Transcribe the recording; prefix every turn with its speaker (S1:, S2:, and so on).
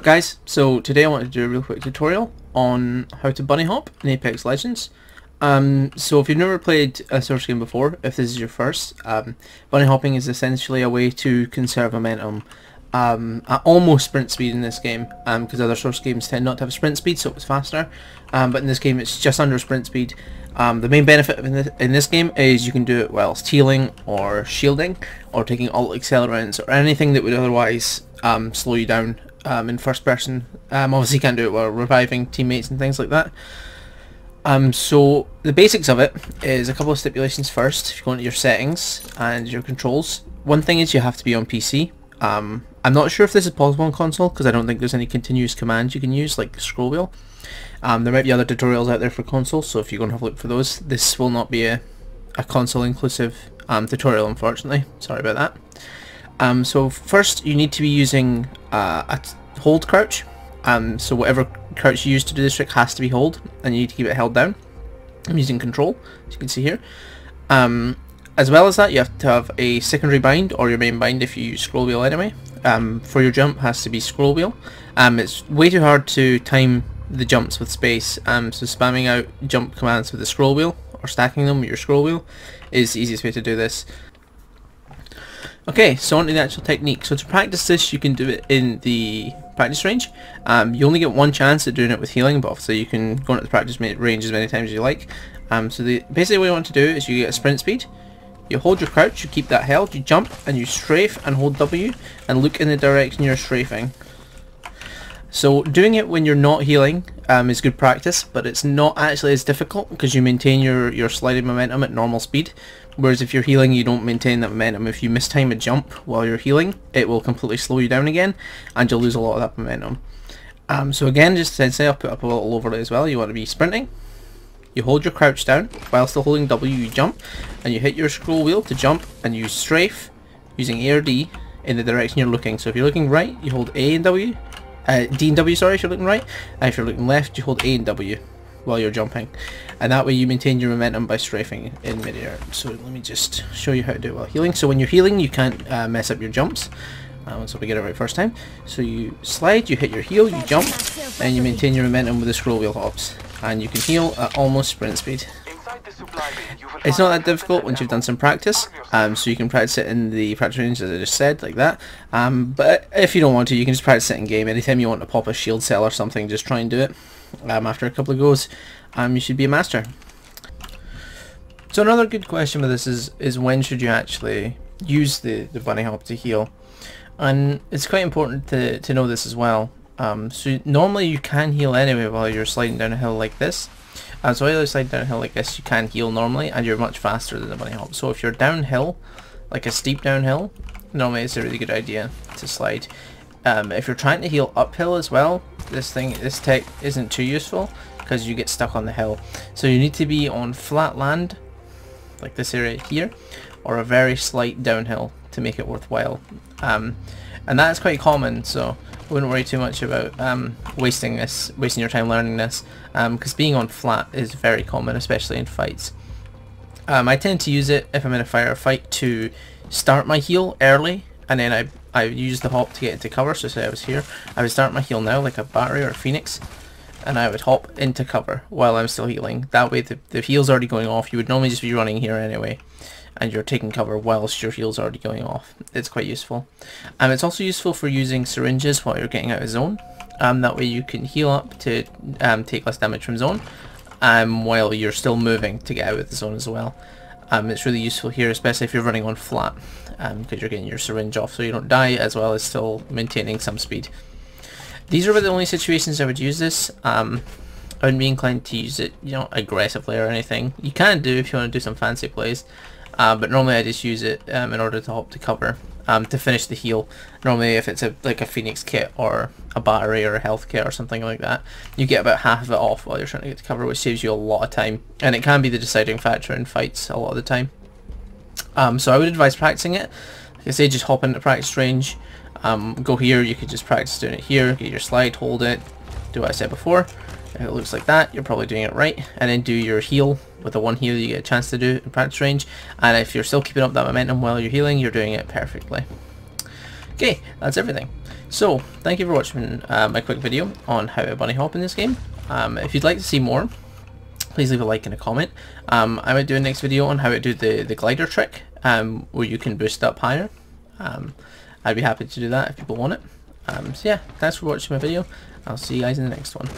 S1: up guys? So today I wanted to do a real quick tutorial on how to bunny hop in Apex Legends. So if you've never played a Source game before, if this is your first, bunny hopping is essentially a way to conserve momentum at almost sprint speed in this game, because other Source games tend not to have sprint speed, so it's faster, but in this game it's just under sprint speed. The main benefit in this game is you can do it whilst healing or shielding or taking ult accelerants or anything that would otherwise slow you down in first person. Obviously you can't do it while reviving teammates and things like that. So the basics of it is a couple of stipulations first. If you go into your settings and your controls, one thing is you have to be on PC. I'm not sure if this is possible on console because I don't think there's any continuous commands you can use like scroll wheel. There might be other tutorials out there for console, so if you go and have a look for those, this will not be a console inclusive tutorial, unfortunately. Sorry about that. So first you need to be using a hold crouch. So whatever crouch you use to do this trick has to be hold, and you need to keep it held down. I'm using control, as you can see here. As well as that, you have to have a secondary bind or your main bind if you use scroll wheel anyway. For your jump has to be scroll wheel. It's way too hard to time the jumps with space, so spamming out jump commands with the scroll wheel or stacking them with your scroll wheel is the easiest way to do this. Okay, so on to the actual technique. So to practice this, you can do it in the practice range. You only get one chance at doing it with healing, but obviously you can go into the practice range as many times as you like. So basically what you want to do is you get a sprint speed, you hold your crouch, you keep that held, you jump and you strafe and hold W and look in the direction you're strafing. So doing it when you're not healing is good practice, but it's not actually as difficult because you maintain your sliding momentum at normal speed. Whereas if you're healing, you don't maintain that momentum. If you mistime a jump while you're healing, it will completely slow you down again, and you'll lose a lot of that momentum. So again, just to say, I'll put up a little overlay as well. You want to be sprinting. You hold your crouch down while still holding W. You jump, and you hit your scroll wheel to jump, and you strafe using A or D in the direction you're looking. So if you're looking right, you hold A and W. D and W, sorry, if you're looking right, and if you're looking left, you hold A and W while you're jumping, and that way you maintain your momentum by strafing in midair. So let me just show you how to do it while healing. So when you're healing, you can't mess up your jumps, so we get it right first time. So you slide, you hit your heel, you jump, and you maintain your momentum with the scroll wheel hops, and you can heal at almost sprint speed. It's not that difficult once you've done some practice, so you can practice it in the practice range as I just said, like that. But if you don't want to, you can just practice it in game. Anytime you want to pop a shield cell or something, just try and do it. After a couple of goes, you should be a master. So another good question with this is when should you actually use the bunny hop to heal? And it's quite important to know this as well. So normally you can heal anyway while you're sliding down a hill like this. So while you're sliding down a hill like this, you can heal normally, and you're much faster than the bunny hop. So if you're downhill, like a steep downhill, normally it's a really good idea to slide. If you're trying to heal uphill as well, this tech isn't too useful because you get stuck on the hill. So you need to be on flat land, like this area here, or a very slight downhill to make it worthwhile. And that's quite common, so I wouldn't worry too much about wasting your time learning this, because being on flat is very common, especially in fights. I tend to use it if I'm in a firefight to start my heal early, and then I use the hop to get into cover. So say I was here, I would start my heal now like a battery or a phoenix, and I would hop into cover while I'm still healing. That way the heal's already going off. You would normally just be running here anyway, and you're taking cover whilst your heal's already going off. It's quite useful. It's also useful for using syringes while you're getting out of zone. That way you can heal up to take less damage from zone, while you're still moving to get out of the zone as well. It's really useful here, especially if you're running on flat, because you're getting your syringe off so you don't die, as well as still maintaining some speed. These are the only situations I would use this. I wouldn't be inclined to use it, aggressively or anything. You can do if you want to do some fancy plays, but normally I just use it in order to hop to cover, to finish the heal. Normally if it's like a phoenix kit or a battery or a health kit or something like that, you get about half of it off while you're trying to get to cover, which saves you a lot of time, and it can be the deciding factor in fights a lot of the time. So I would advise practicing it. Like I say, just hop into practice range, go here, you could just practice doing it here, get your slide, hold it, do what I said before. If it looks like that, you're probably doing it right, and then do your heal with the one heal you get a chance to do in practice range, and if you're still keeping up that momentum while you're healing, you're doing it perfectly. Okay, that's everything. So, thank you for watching my quick video on how to bunny hop in this game. If you'd like to see more, please leave a like and a comment. I might do a next video on how to do the glider trick, where you can boost up higher. I'd be happy to do that if people want it. So yeah, thanks for watching my video. I'll see you guys in the next one.